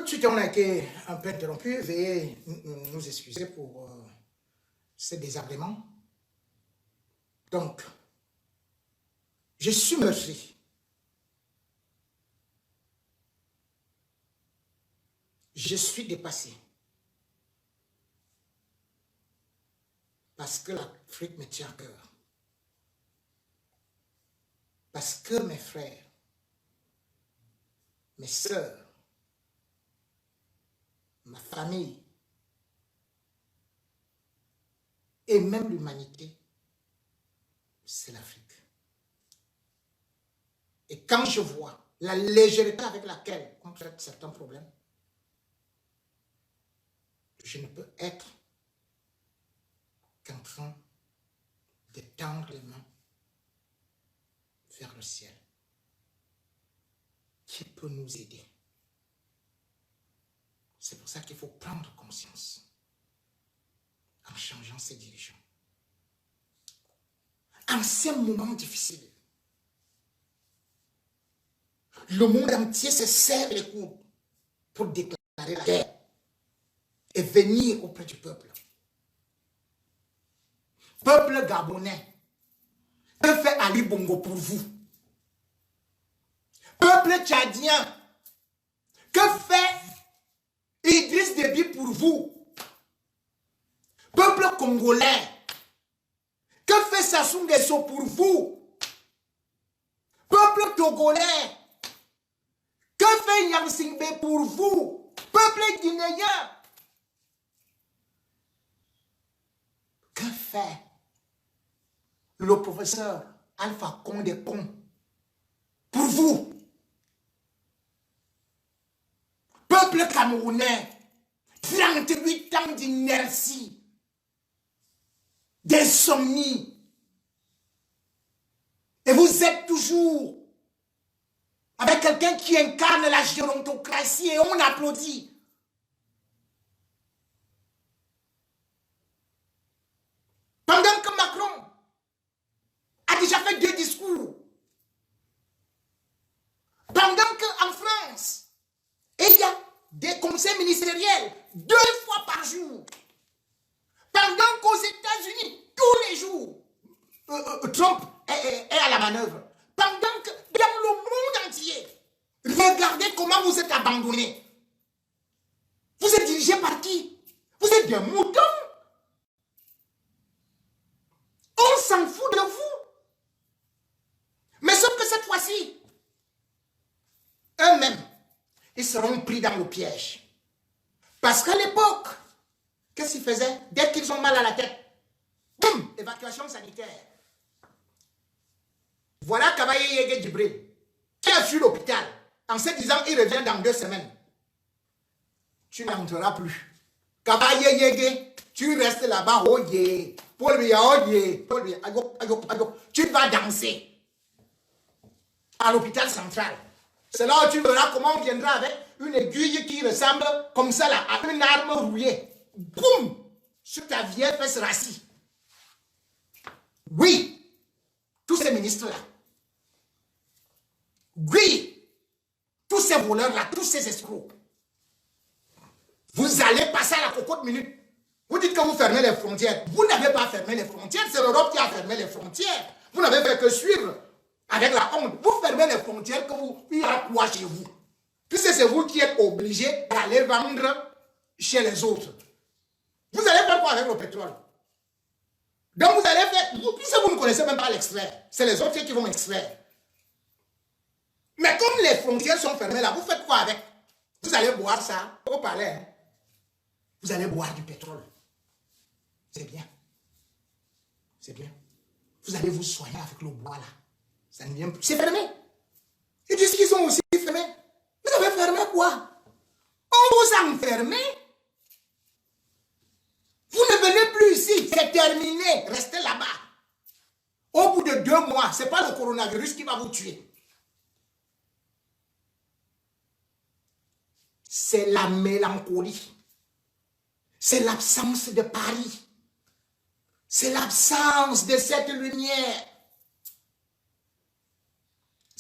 de suite, on a été un peu interrompu. Veuillez nous excuser pour ce désagrément. Donc, je suis meurtri. Je suis dépassé. Parce que l'Afrique me tient à cœur. Parce que mes frères, mes sœurs, ma famille et même l'humanité, c'est l'Afrique. Et quand je vois la légèreté avec laquelle on traite certains problèmes, je ne peux être qu'en train de tendre les mains vers le ciel. Qui peut nous aider? C'est pour ça qu'il faut prendre conscience en changeant ses dirigeants. En ces moments difficiles, le monde entier se serre les coudes pour déclarer la guerre et venir auprès du peuple. Peuple gabonais, que fait Ali Bongo pour vous? Peuple tchadien, que fait Idriss Déby pour vous? Peuple congolais, que fait Sassou Nguesso pour vous? Peuple togolais, que fait Yang Singbe pour vous? Peuple guinéen, que fait le professeur Alpha Condé pour vous? Peuple camerounais, 38 ans d'inertie, d'insomnie, et vous êtes toujours avec quelqu'un qui incarne la gérontocratie et on applaudit. Pendant que Macron a déjà fait 2 discours, pendant qu'en France, il y a des conseils ministériels 2 fois par jour, pendant qu'aux États-Unis, tous les jours, Trump est à la manœuvre, pendant que dans le monde entier, regardez comment vous êtes abandonnés. Vous êtes dirigés par qui? Vous êtes des moutons. On s'en fout de vous. Mais sauf que cette fois-ci, eux-mêmes, ils seront pris dans le piège. Parce qu'à l'époque, qu'est-ce qu'ils faisaient? Dès qu'ils ont mal à la tête, boum, évacuation sanitaire. Voilà Kabaye Yege Djibril, qui a fui l'hôpital en se disant il revient dans 2 semaines. Tu n'entreras plus. Kabaye Yege, tu restes là-bas, oh yeah. Tu vas danser à l'hôpital central. C'est là où tu verras comment on viendra avec une aiguille qui ressemble comme ça là, à une arme rouillée. Boum! Sur ta vieille fesse rassis. Oui! Tous ces ministres-là. Oui! Tous ces voleurs-là, tous ces escrocs. Vous allez passer à la cocotte minute. Vous dites que vous fermez les frontières. Vous n'avez pas fermé les frontières. C'est l'Europe qui a fermé les frontières. Vous n'avez fait que suivre avec la honte. Vous fermez les frontières que vous, il y aura quoi chez vous? Puisque c'est vous qui êtes obligés d'aller vendre chez les autres. Vous allez faire quoi avec le pétrole? Donc vous allez faire, puisque vous ne connaissez même pas l'extraire, c'est les autres qui vont extraire. Mais comme les frontières sont fermées là, vous faites quoi avec? Vous allez boire ça au palais. Hein? Vous allez boire du pétrole. C'est bien. C'est bien. Vous allez vous soigner avec le bois là. Ça ne vient plus. C'est fermé. Ils disent qu'ils sont aussi fermés. Vous avez fermé quoi? On vous a enfermé. Vous ne venez plus ici. C'est terminé. Restez là-bas. Au bout de 2 mois, ce n'est pas le coronavirus qui va vous tuer. C'est la mélancolie. C'est l'absence de Paris. C'est l'absence de cette lumière.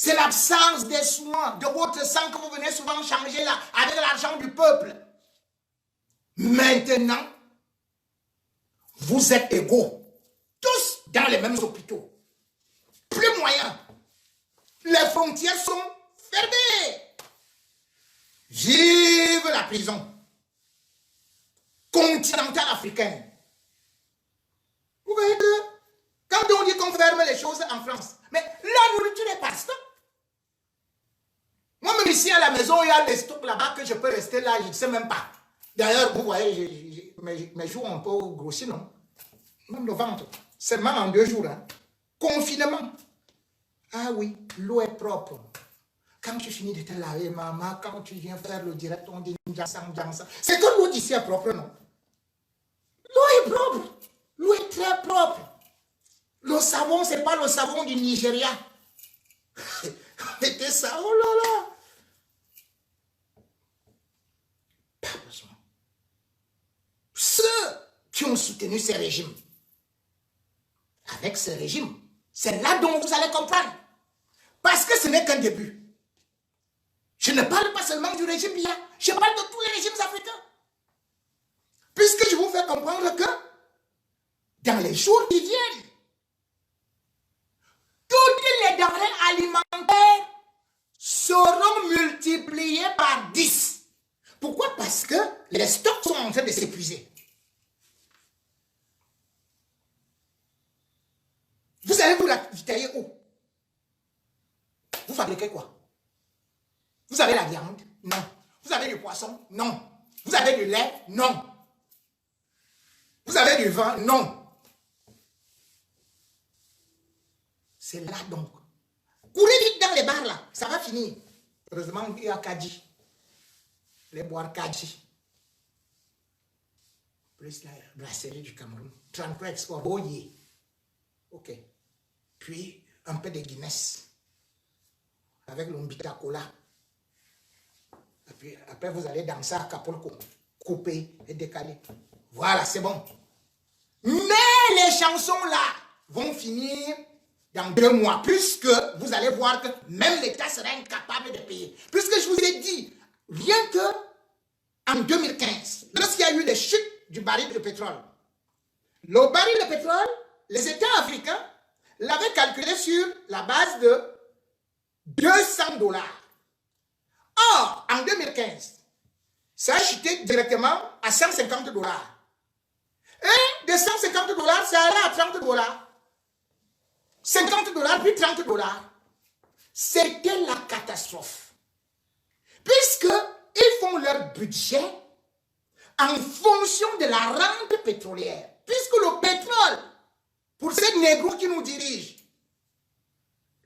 C'est l'absence des soins, de votre sang que vous venez souvent changer là, avec l'argent du peuple. Maintenant, vous êtes égaux. Tous dans les mêmes hôpitaux. Plus moyen. Les frontières sont fermées. Vive la prison continentale africaine. Vous voyez que quand on dit qu'on ferme les choses en France, mais la nourriture est partout. Moi-même ici à la maison, il y a des stocks là-bas que je peux rester là, je ne sais même pas. D'ailleurs, vous voyez, mes jours ont un peu grossi, non? Même le ventre. Seulement en 2 jours. Hein. Confinement. Ah oui, l'eau est propre. Quand tu finis de te laver, maman, quand tu viens faire le direct, on dit Ndiansang. C'est que l'eau d'ici est propre, non? L'eau est propre. L'eau est très propre. Le savon, ce n'est pas le savon du Nigeria. Mettez ça, oh là là. Pas besoin. Ceux qui ont soutenu ces régimes, avec ce régime, c'est là dont vous allez comprendre. Parce que ce n'est qu'un début. Je ne parle pas seulement du régime Biya, je parle de tous les régimes africains. Puisque je vous fais comprendre que dans les jours qui viennent, toutes les denrées alimentaires seront multipliées par 10. Pourquoi? Parce que les stocks sont en train de s'épuiser. Vous allez vous ravitailler où? Vous fabriquez quoi? Vous avez la viande? Non. Vous avez du poisson? Non. Vous avez du lait? Non. Vous avez du vin? Non. C'est là donc. Courez vite dans les bars là, ça va finir. Heureusement, il y a Kadji. Les boire Kadji. Plus la brasserie du Cameroun. 33 export. Oh yeah. Ok. Puis un peu de Guinness. Avec l'Umbita Cola. Et puis après, vous allez danser à Capolco. Couper et décaler. Voilà, c'est bon. Mais les chansons là vont finir dans 2 mois, puisque vous allez voir que même l'État sera incapable de payer. Puisque je vous ai dit, rien que en 2015, lorsqu'il y a eu les chutes du baril de pétrole, le baril de pétrole, les États africains l'avaient calculé sur la base de $200. Or, en 2015, ça a chuté directement à $150. Et de $150, ça allait à $30. $50, puis $30. C'était la catastrophe. Puisqu'ils font leur budget en fonction de la rente pétrolière. Puisque le pétrole, pour ces négros qui nous dirigent,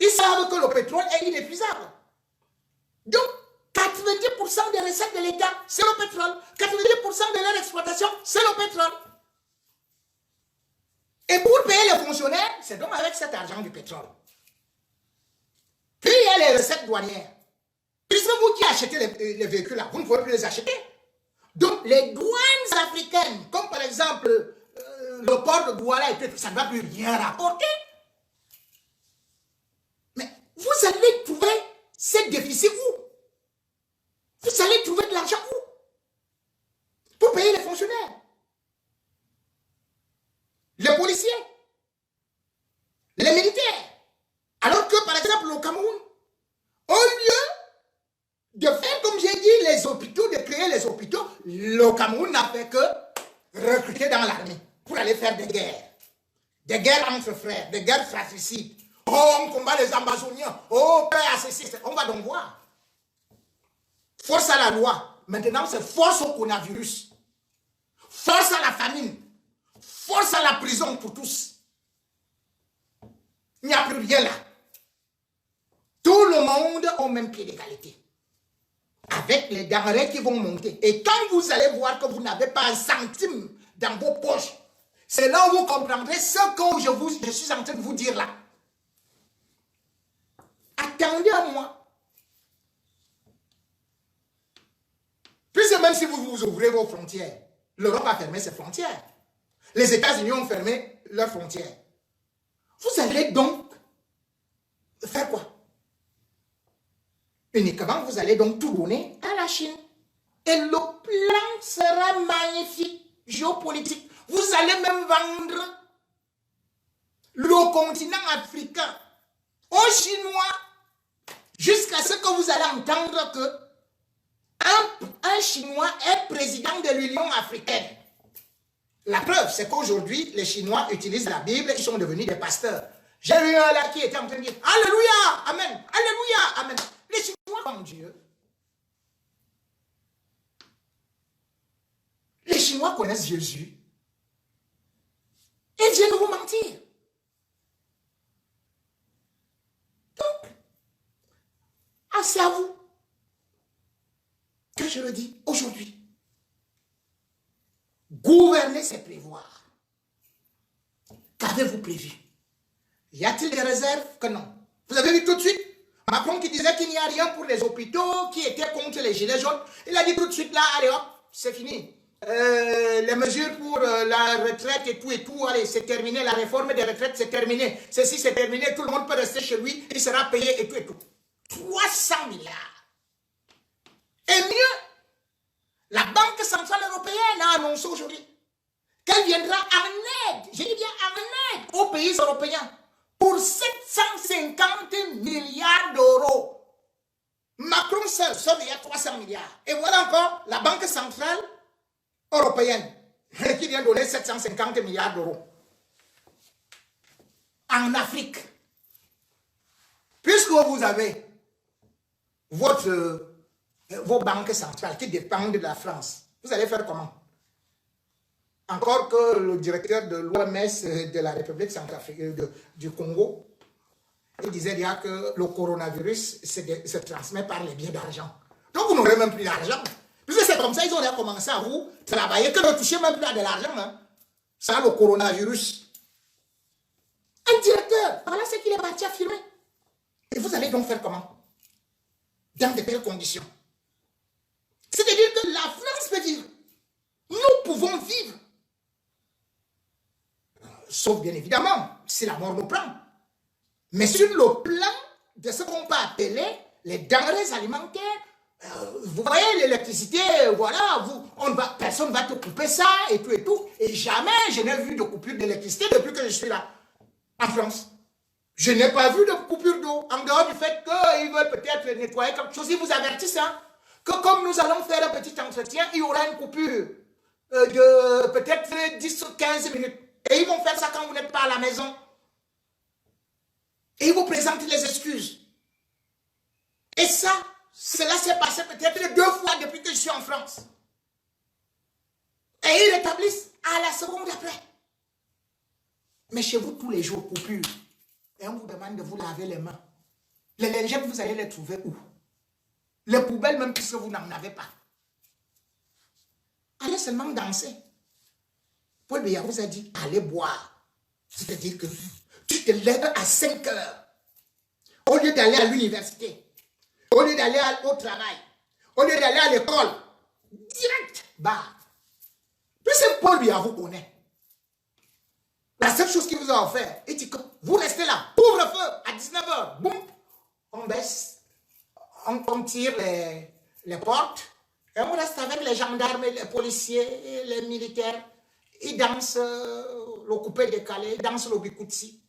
ils savent que le pétrole est inépuisable. Donc, 90% des recettes de l'État, c'est le pétrole. 90% de leur exploitation, c'est le pétrole. Et pour payer les fonctionnaires, c'est donc avec cet argent du pétrole. Puis il y a les recettes douanières. Puisque vous qui achetez les véhicules là, vous ne pouvez plus les acheter. Donc les douanes africaines, comme par exemple le port de Douala, ça ne va plus rien rapporter. Mais vous allez trouver ces déficits où? Vous allez trouver de l'argent où? Pour payer les fonctionnaires. Les policiers, les militaires. Alors que, par exemple, au Cameroun, au lieu de faire, comme j'ai dit, les hôpitaux, de créer les hôpitaux, le Cameroun n'a fait que recruter dans l'armée pour aller faire des guerres. Des guerres entre frères, des guerres fratricides. Oh, on combat les Amazoniens. Oh, on va donc voir. Force à la loi. Maintenant, c'est force au coronavirus. Force à la famine. Force à la prison pour tous. Il n'y a plus rien là. Tout le monde au même pied d'égalité. Avec les denrées qui vont monter. Et quand vous allez voir que vous n'avez pas un centime dans vos poches, c'est là où vous comprendrez ce que je suis en train de vous dire là. Attendez à moi. Puisque même si vous ouvrez vos frontières, l'Europe a fermé ses frontières. Les États-Unis ont fermé leurs frontières. Vous allez donc faire quoi? Uniquement, vous allez donc tout donner à la Chine. Et le plan sera magnifique, géopolitique. Vous allez même vendre le continent africain aux Chinois jusqu'à ce que vous allez entendre que un Chinois est président de l'Union africaine. La preuve, c'est qu'aujourd'hui, les Chinois utilisent la Bible, ils sont devenus des pasteurs. J'ai eu un là qui était en train de dire Alléluia, Amen, Alléluia, Amen. Les Chinois croient en Dieu. Les Chinois connaissent Jésus. Et viennent vous mentir. Donc, c'est à vous que je le dis aujourd'hui. Gouverner, c'est prévoir. Qu'avez-vous prévu? Y a-t-il des réserves? Que non. Vous avez vu tout de suite Macron qui disait qu'il n'y a rien pour les hôpitaux, qui était contre les gilets jaunes. Il a dit tout de suite là, allez hop, c'est fini. Les mesures pour la retraite et tout, allez, c'est terminé. La réforme des retraites, c'est terminé. Ceci, c'est terminé. Tout le monde peut rester chez lui. Il sera payé et tout. 300 milliards. Et mieux, la Banque Centrale Européenne a annoncé aujourd'hui qu'elle viendra en aide, j'ai dit bien en aide, aux pays européens pour 750 milliards d'euros. Macron seul il y a 300 milliards. Et voilà encore la Banque Centrale Européenne qui vient donner 750 milliards d'euros. En Afrique, puisque vous avez vos banques centrales qui dépendent de la France, vous allez faire comment? Encore que le directeur de l'OMS de la République centrafricaine du Congo, il disait déjà que le coronavirus se transmet par les biais d'argent. Donc vous n'aurez même plus d'argent. Puisque c'est comme ça, ils ont commencé à vous travailler, que ne touchez même plus à de l'argent. Hein. Ça, le coronavirus. Un directeur, voilà ce qu'il est parti affirmer. Et vous allez donc faire comment? Dans de telles conditions. C'est-à-dire que la France peut vivre. Nous pouvons vivre. Sauf bien évidemment, si la mort nous prend. Mais sur le plan de ce qu'on peut appeler les denrées alimentaires, vous voyez l'électricité, voilà, personne ne va te couper ça et tout. Et jamais je n'ai vu de coupure d'électricité depuis que je suis là, en France. Je n'ai pas vu de coupure d'eau, en dehors du fait qu'ils veulent peut-être nettoyer quelque chose. Ils vous avertissent que comme nous allons faire un petit entretien, il y aura une coupure de peut-être 10 ou 15 minutes. Et ils vont faire ça quand vous n'êtes pas à la maison. Et ils vous présentent les excuses. Et ça, cela s'est passé peut-être 2 fois depuis que je suis en France. Et ils rétablissent à la seconde après. Mais chez vous, tous les jours, coupure. Et on vous demande de vous laver les mains. Les lingettes, vous allez les trouver où? Les poubelles, même puisque vous n'en avez pas. Allez seulement danser. Paul Biya vous a dit, allez boire. C'est-à-dire que tu te lèves à 5 heures. Au lieu d'aller à l'université, au lieu d'aller au travail, au lieu d'aller à l'école, direct, bar. Puisque Paul Biya vous connaît. La seule chose qu'il vous a offert, il dit que vous restez là, couvre-feu à 19 h, boum, on baisse, on tire les portes, et on reste avec les gendarmes, les policiers, les militaires. Ils dansent le coupé décalé, ils dansent le bikoutsi,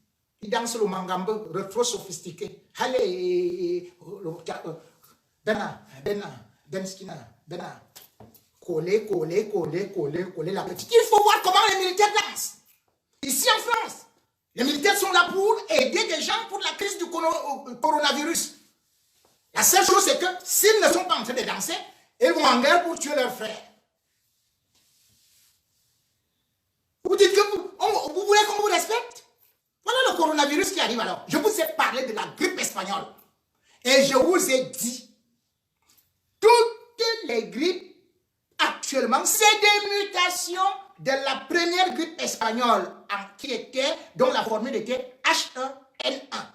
ils dansent le mangambo, trop sophistiqué. Allez, Bena, coller la petite. Il faut voir comment les militaires dansent. Ici en France, les militaires sont là pour aider des gens pour la crise du coronavirus. La seule chose, c'est que s'ils ne sont pas en train de danser, ils vont en guerre pour tuer leurs frères. Vous dites que vous voulez qu'on vous respecte? Voilà le coronavirus qui arrive alors. Je vous ai parlé de la grippe espagnole. Et je vous ai dit, toutes les grippes actuellement, c'est des mutations de la première grippe espagnole dont la formule était H1N1.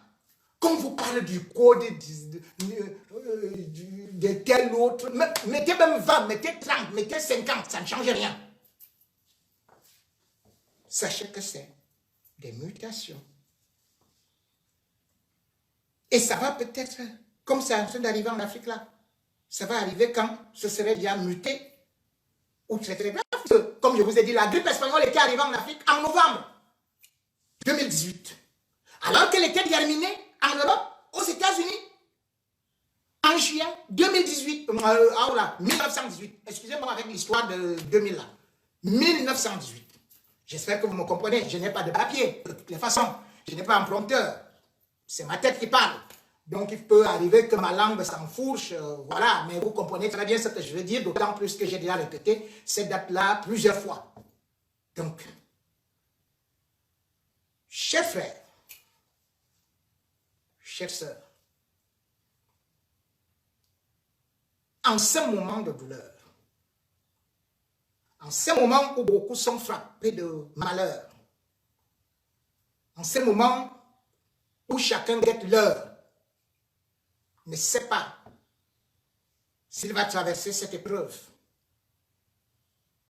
Quand vous parlez du code de tel autre, mettez même 20, mettez 30, mettez 50, ça ne change rien. Sachez que c'est des mutations. Et ça va peut-être comme c'est en train d'arriver en Afrique là. Ça va arriver quand ce serait déjà muté ou très très grave. Comme je vous ai dit, la grippe espagnole était arrivée en Afrique en novembre 2018. Alors qu'elle était terminée en Europe, aux États-Unis, en juillet 2018. 1918. Excusez-moi avec l'histoire de 2000 là. 1918. J'espère que vous me comprenez. Je n'ai pas de papier. De toutes les façons, je n'ai pas un prompteur. C'est ma tête qui parle. Donc, il peut arriver que ma langue s'enfourche, voilà. Mais vous comprenez très bien ce que je veux dire, d'autant plus que j'ai déjà répété cette date-là plusieurs fois. Donc, chers frères, chères sœurs, en ce moment de douleur, en ce moment où beaucoup sont frappés de malheur, en ce moment où chacun guette l'heure, ne sait pas s'il va traverser cette épreuve.